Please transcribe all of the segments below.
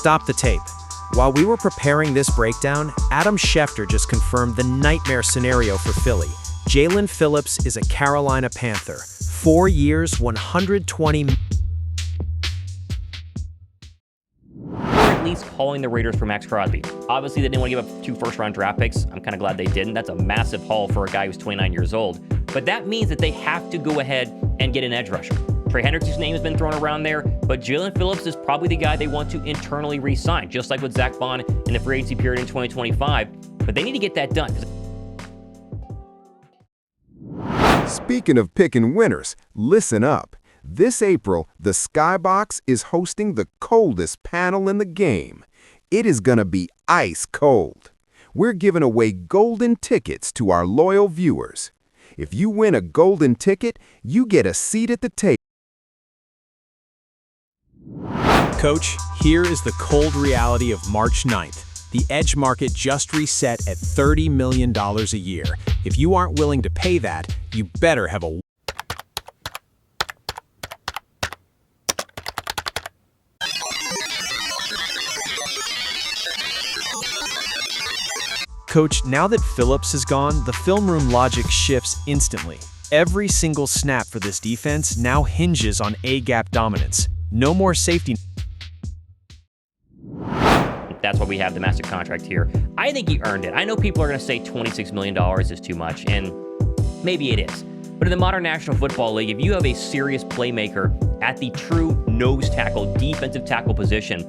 stop the tape. While we were preparing this breakdown, Adam Schefter just confirmed the nightmare scenario for Philly. Jalen Phillips is a Carolina Panther. 4 years, 120 at least calling the Raiders for Max Crosby. Obviously, they didn't want to give up 2 first-round draft picks. I'm kind of glad they didn't. That's a massive haul for a guy who's 29 years old. But that means that they have to go ahead and get an edge rusher. Trey Hendrickson's name has been thrown around there, but Jalen Phillips is probably the guy they want to internally re-sign, just like with Zach Bond in the free agency period in 2025. But they need to get that done. Speaking of picking winners, listen up. This April, the Skybox is hosting the coldest panel in the game. It is gonna be ice cold. We're giving away golden tickets to our loyal viewers. If you win a golden ticket, you get a seat at the table. Coach, here is the cold reality of March 9th. The edge market just reset at $30 million a year. If you aren't willing to pay that, you better have a... Coach, now that Phillips is gone, the film room logic shifts instantly. Every single snap for this defense now hinges on A-gap dominance. No more safety. That's why we have the massive contract here. I think he earned it. I know people are going to say $26 million is too much, and maybe it is. But in the modern National Football League, if you have a serious playmaker at the true nose tackle, defensive tackle position,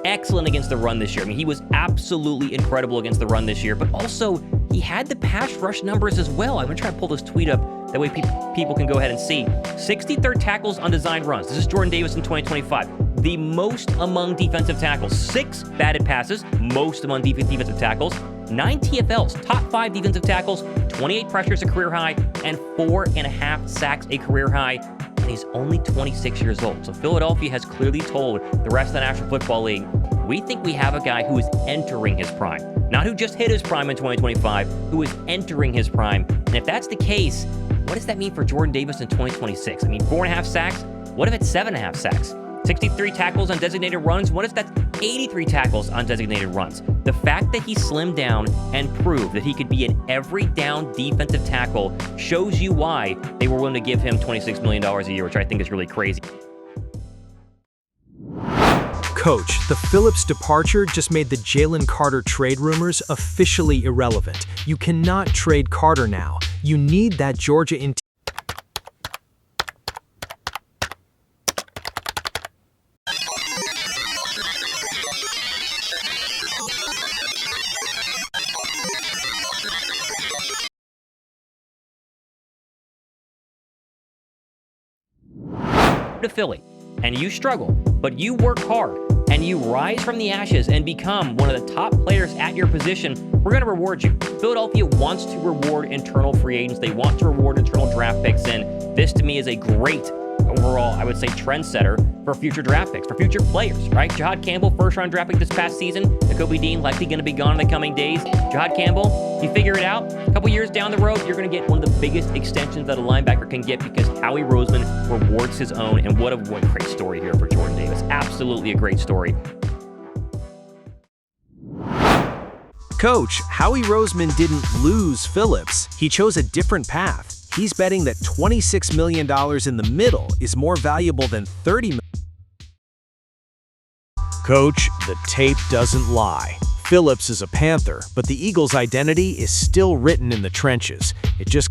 excellent against the run this year. I mean, he was absolutely incredible against the run this year, but also he had the pass rush numbers as well. I'm going to try to pull this tweet up. That way people can go ahead and see. 63rd tackles on designed runs. This is Jordan Davis in 2025. The most among defensive tackles. 6 batted passes, most among defensive tackles. 9 TFLs, top 5 defensive tackles, 28 pressures, a career high, and 4.5 sacks, a career high. And he's only 26 years old. So Philadelphia has clearly told the rest of the National Football League, we think we have a guy who is entering his prime. Not who just hit his prime in 2025, who is entering his prime. And if that's the case, what does that mean for Jordan Davis in 2026? I mean, 4.5 sacks? What if it's 7.5 sacks? 63 tackles on designated runs? What if that's 83 tackles on designated runs? The fact that he slimmed down and proved that he could be an every down defensive tackle shows you why they were willing to give him $26 million a year, which I think is really crazy. Coach, the Phillips departure just made the Jalen Carter trade rumors officially irrelevant. You cannot trade Carter now. You need that Georgia interior. To Philly, and you struggle, but you work hard, and you rise from the ashes and become one of the top players at your position, we're going to reward you. Philadelphia wants to reward internal free agents. They want to reward internal draft picks, and this to me is a great overall, I would say, trendsetter for future draft picks, for future players, right? Jahad Campbell, first-round draft pick this past season. Nakobe Dean likely going to be gone in the coming days. Jahad Campbell, you figure it out, a couple years down the road, you're going to get one of the biggest extensions that a linebacker can get because Howie Roseman rewards his own, and what a great story here for Jordan Davis. Absolutely a great story. Coach, Howie Roseman didn't lose Phillips. He chose a different path. He's betting that $26 million in the middle is more valuable than $30 million. Coach, the tape doesn't lie. Phillips is a Panther, but the Eagles' identity is still written in the trenches. It just...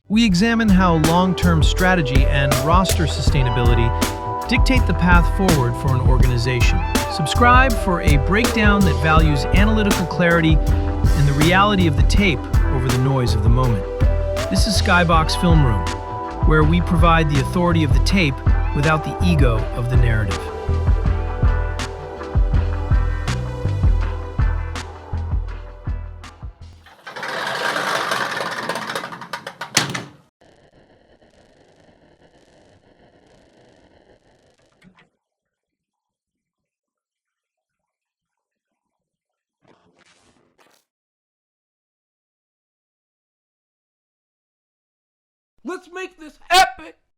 We examine how long-term strategy and roster sustainability dictate the path forward for an organization. Subscribe for a breakdown that values analytical clarity and the reality of the tape over the noise of the moment. This is Skybox Film Room, where we provide the authority of the tape without the ego of the narrative. Let's make this epic!